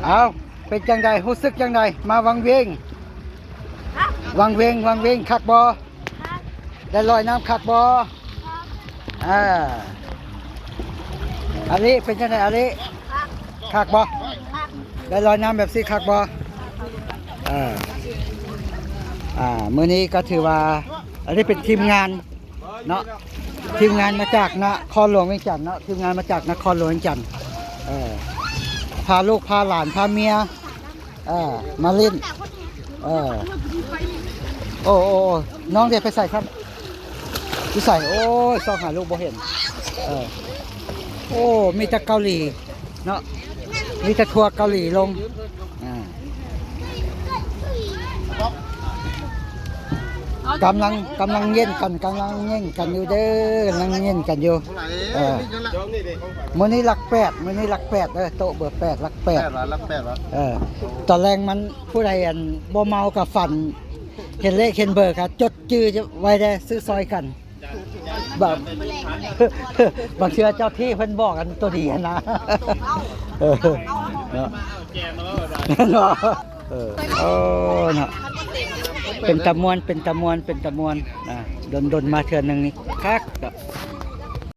เอาเป็นจังใดรู้สึกจังใดมาวังเวงวังเวงวังเวงคักบ่ได้ลอยน้ำคักบ่อันนี้เป็นจังใดอันนี้คักบ่ได้ลอยน้ำแบบสิคักบ่มื้อนี้ก็ถือว่าอันนี้เป็นทีมงานเนาะทีมงานมาจากนครหลวงเวียงจันทน์เนาะทีมงานมาจากนครหลวงเวียงจันทน์พาลูกพาหลานพาเมียมาเล่นโอ้น้องเด็กไปใส่ครับไปใส่โอ้ยซองหาลูกบ่เห็นโอ้มีแต่เกาหลีเนาะมีแต่ทัวร์เกาหลีลงกำลังเย็นกันอยู่เด้อกำลังเย็นกันอยู่มื้อนี้หลักแปดโต๊ะเบอร์8หลักแปดตอนแรกมันผู้ใดอันบ่เมากับฝันเห็นเลขเห็นเบอร์ครับจดชื่อจะไว้ได้ซื้อซอยกันแบบบางเชื่อเจ้าที่เพิ่นบอกกันตัวดีนะเนาะเนาะเป็นตะมวนดนมาเทือนหนึ่งนี่คัก